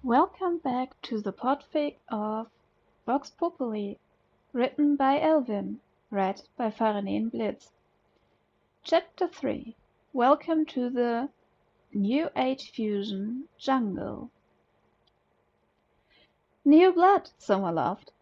Welcome back to the Podfic of Vox Populi, written by Aelwny, read by FarenenBlitz. Chapter 3. Welcome to the New Age Fusion Jungle. New blood, someone laughed.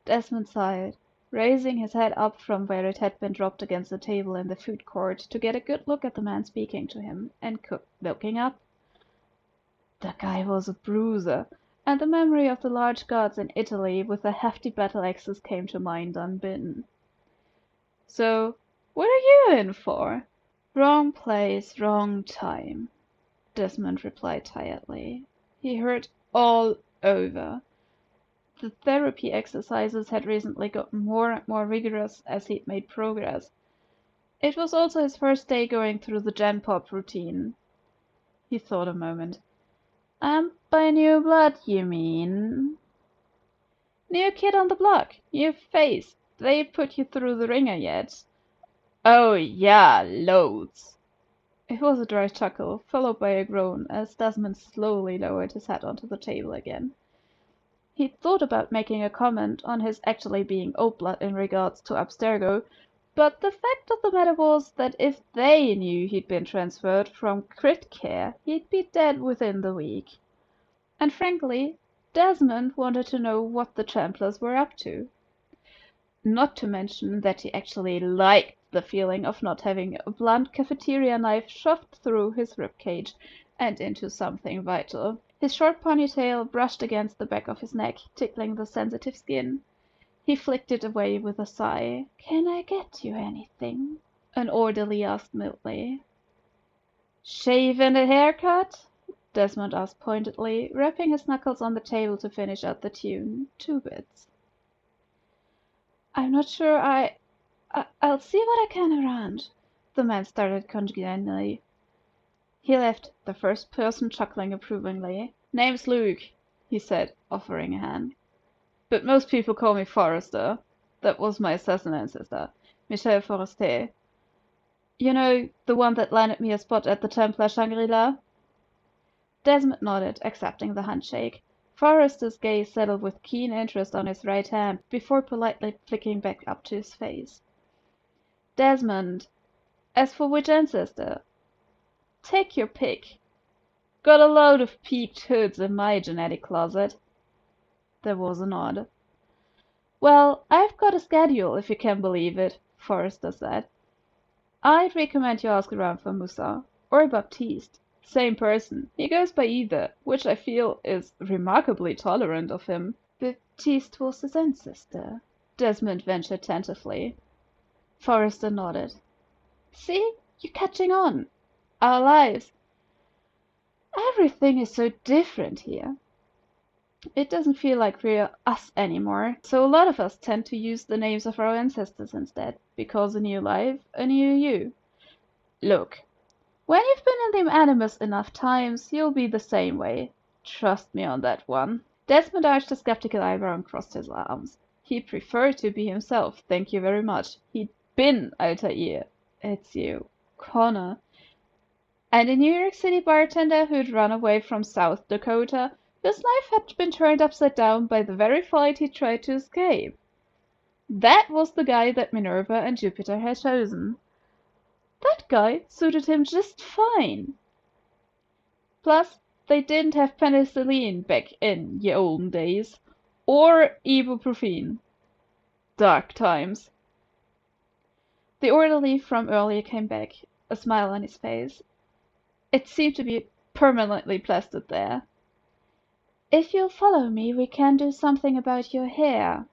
Desmond sighed, raising his head up from where it had been dropped against the table in the food court to get a good look at the man speaking to him, and looking up. The guy was a bruiser, and the memory of the large gods in Italy with the hefty battle axes came to mind unbidden. "So, what are you in for?" "Wrong place, wrong time," Desmond replied tiredly. He hurt all over. The therapy exercises had recently gotten more and more rigorous as he'd made progress. It was also his first day going through the Gen Pop routine. He thought a moment. By new blood, you mean?" "New kid on the block, new face. They put you through the ringer yet?" "Oh yeah, loads." It was a dry chuckle, followed by a groan, as Desmond slowly lowered his head onto the table again. He'd thought about making a comment on his actually being old blood in regards to Abstergo, but the fact of the matter was that if they knew he'd been transferred from crit care, he'd be dead within the week. And frankly, Desmond wanted to know what the Templars were up to. Not to mention that he actually liked the feeling of not having a blunt cafeteria knife shoved through his ribcage and into something vital. His short ponytail brushed against the back of his neck, tickling the sensitive skin. He flicked it away with a sigh. "Can I get you anything?" an orderly asked mildly. "Shave and a haircut?" Desmond asked pointedly, rapping his knuckles on the table to finish out the tune. 2 bits. "I'm not sure I'll see what I can arrange," the man started congenially. He left, the first person chuckling approvingly. "Name's Luke," he said, offering a hand. "But most people call me Forrester. That was my assassin ancestor, Michel Forrester. You know, the one that landed me a spot at the Templar Shangri-La?" Desmond nodded, accepting the handshake. Forrester's gaze settled with keen interest on his right hand before politely flicking back up to his face. "Desmond, as for which ancestor? Take your pick. Got a load of peaked hoods in my genetic closet." There was a nod. "Well, I've got a schedule, if you can believe it," Forrester said. "I'd recommend you ask around for Musa, or Baptiste. Same person. He goes by either, which I feel is remarkably tolerant of him." "Baptiste was his ancestor," Desmond ventured tentatively. Forrester nodded. "See, you're catching on. Our lives. Everything is so different here. It doesn't feel like we're us anymore, so a lot of us tend to use the names of our ancestors instead, because a new life, a new you. Look, when you've been in the Animus enough times, you'll be the same way. Trust me on that one." Desmond arched a skeptical eyebrow and crossed his arms. He preferred to be himself, thank you very much. He'd been Altair. It's you, Connor. And a New York City bartender who'd run away from South Dakota, whose life had been turned upside down by the very fight he tried to escape. That was the guy that Minerva and Jupiter had chosen. That guy suited him just fine. Plus, they didn't have penicillin back in ye olden days, or ibuprofen. Dark times. The orderly from earlier came back, a smile on his face. It seemed to be permanently plastered there. "If you'll follow me, we can do something about your hair."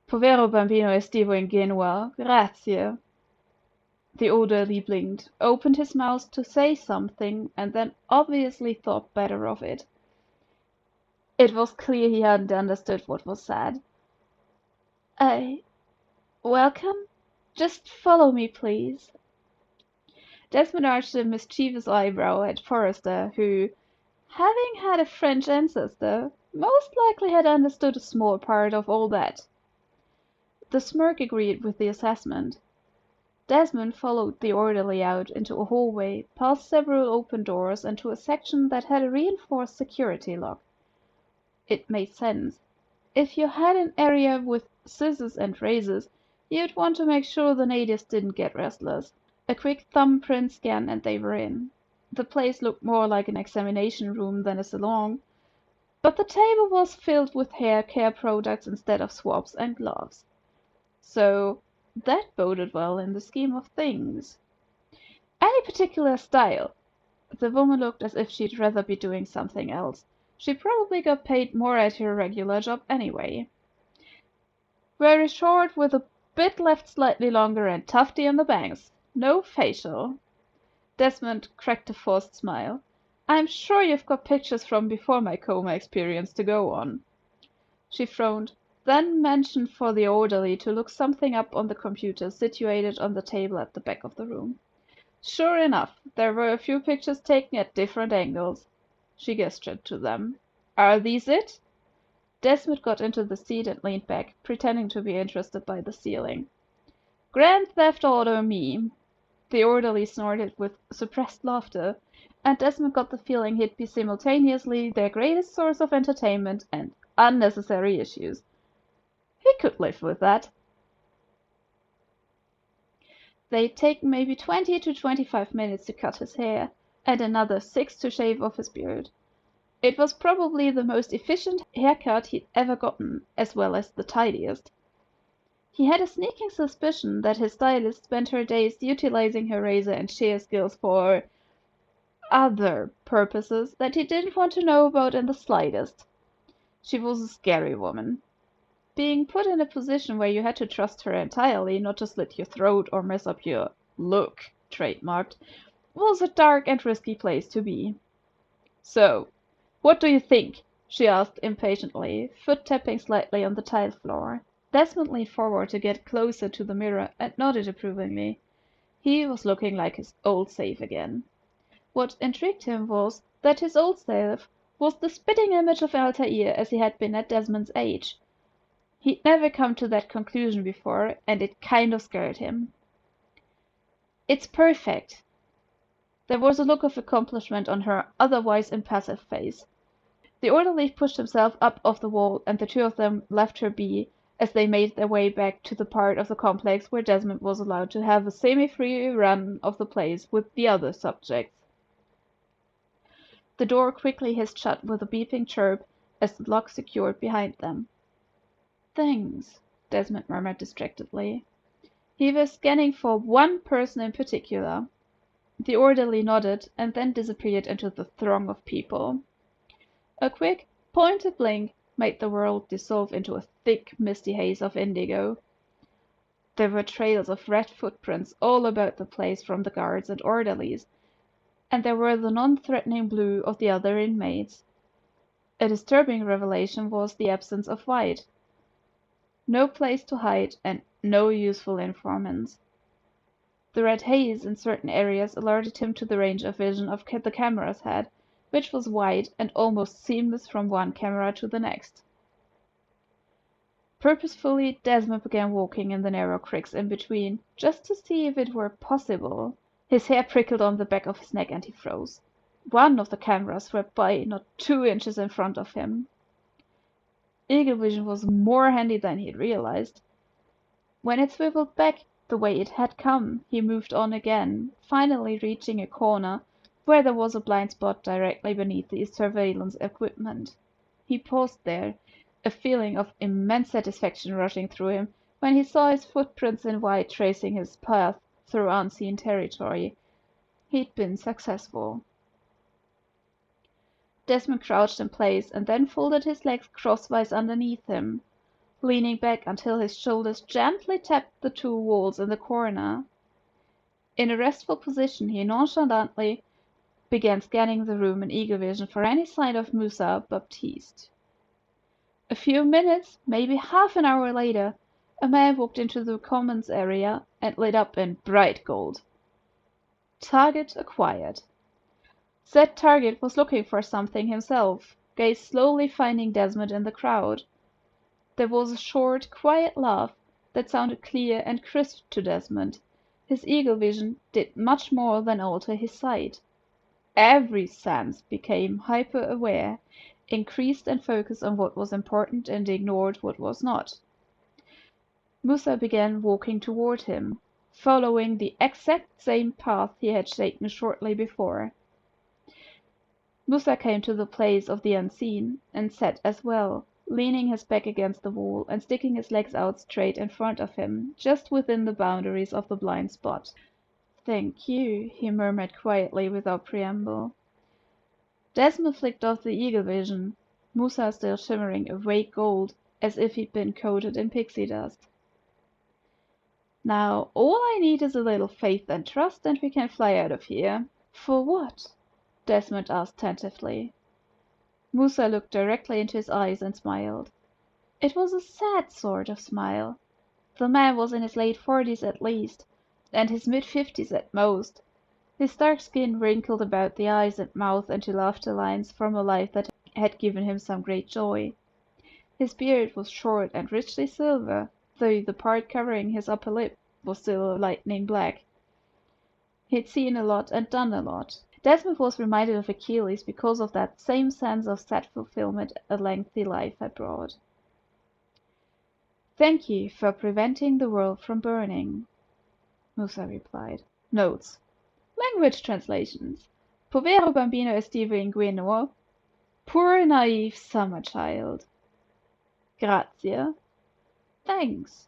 "Povero bambino estivo in Genua. Grazie." The orderly blinked, opened his mouth to say something, and then obviously thought better of it. It was clear he hadn't understood what was said. Welcome? Just follow me, please." Desmond arched a mischievous eyebrow at Forrester, who, having had a French ancestor, most likely had understood a small part of all that. The smirk agreed with the assessment. Desmond followed the orderly out into a hallway, past several open doors, and to a section that had a reinforced security lock. It made sense. If you had an area with scissors and razors, you'd want to make sure the natives didn't get restless. A quick thumbprint scan and they were in. The place looked more like an examination room than a salon, but the table was filled with hair care products instead of swabs and gloves. So that boded well in the scheme of things. Any particular style? The woman looked as if she'd rather be doing something else. She probably got paid more at her regular job anyway. Very short, with a bit left slightly longer and tufty in the bangs. No facial. Desmond cracked a forced smile. I'm sure you've got pictures from before my coma experience to go on. She frowned, then motioned for the orderly to look something up on the computer situated on the table at the back of the room. Sure enough, there were a few pictures taken at different angles. She gestured to them. Are these it? Desmond got into the seat and leaned back, pretending to be interested by the ceiling. Grand Theft Auto me. The orderly snorted with suppressed laughter, and Desmond got the feeling he'd be simultaneously their greatest source of entertainment and unnecessary issues. He could live with that. They'd taken maybe 20 to 25 minutes to cut his hair, and another 6 to shave off his beard. It was probably the most efficient haircut he'd ever gotten, as well as the tidiest. He had a sneaking suspicion that his stylist spent her days utilizing her razor and shear skills for other purposes that he didn't want to know about in the slightest. She was a scary woman. Being put in a position where you had to trust her entirely, not to slit your throat or mess up your look, trademarked, was a dark and risky place to be. So, what do you think? She asked impatiently, foot tapping slightly on the tile floor. Desmond leaned forward to get closer to the mirror and nodded approvingly. He was looking like his old self again. What intrigued him was that his old self was the spitting image of Altair as he had been at Desmond's age. He'd never come to that conclusion before, and it kind of scared him. It's perfect. There was a look of accomplishment on her otherwise impassive face. The orderly pushed himself up off the wall, and the two of them left her be as they made their way back to the part of the complex where Desmond was allowed to have a semi-free run of the place with the other subjects. The door quickly hissed shut with a beeping chirp as the lock secured behind them. Things, Desmond murmured distractedly. He was scanning for one person in particular. The orderly nodded and then disappeared into the throng of people. A quick, pointed blink made the world dissolve into a thick, misty haze of indigo. There were trails of red footprints all about the place from the guards and orderlies, and there were the non-threatening blue of the other inmates. A disturbing revelation was the absence of white. No place to hide and no useful informants. The red haze in certain areas alerted him to the range of vision of the cameras had, which was wide and almost seamless from one camera to the next. Purposefully, Desmond began walking in the narrow creeks in between, just to see if it were possible. His hair prickled on the back of his neck and he froze. One of the cameras swept by, not 2 inches in front of him. Eagle vision was more handy than he'd realized. When it swiveled back the way it had come, he moved on again, finally reaching a corner where there was a blind spot directly beneath the surveillance equipment. He paused there, a feeling of immense satisfaction rushing through him when he saw his footprints in white tracing his path through unseen territory. He'd been successful. Desmond crouched in place and then folded his legs crosswise underneath him, leaning back until his shoulders gently tapped the 2 walls in the corner. In a restful position, he nonchalantly began scanning the room in eagle vision for any sign of Musa Baptiste. A few minutes, maybe half an hour later, a man walked into the commons area and lit up in bright gold. Target acquired. Said target was looking for something himself, gaze slowly finding Desmond in the crowd. There was a short, quiet laugh that sounded clear and crisp to Desmond, His eagle vision did much more than alter his sight. Every sense became hyper-aware, increased and focused on what was important and ignored what was not. Musa began walking toward him, following the exact same path he had taken shortly before. Musa came to the place of the unseen, and sat as well, leaning his back against the wall, and sticking his legs out straight in front of him, just within the boundaries of the blind spot. "Thank you," he murmured quietly without preamble. Desmond flicked off the eagle vision, Musa still shimmering a vague gold, as if he'd been coated in pixie dust. "Now all I need is a little faith and trust, and we can fly out of here." "For what?" Desmond asked tentatively. Musa looked directly into his eyes and smiled. It was a sad sort of smile. The man was in his late 40s at least, and his mid-50s at most. His dark skin wrinkled about the eyes and mouth into laughter lines from a life that had given him some great joy. His beard was short and richly silver, though the part covering his upper lip was still a lightning black. He'd seen a lot and done a lot. Desmond was reminded of Achilles because of that same sense of sad fulfillment a lengthy life had brought. "Thank you for preventing the world from burning," Musa replied. Notes. Language translations. Povero bambino estivo ingenuo. Poor naive summer child. Grazie. Thanks.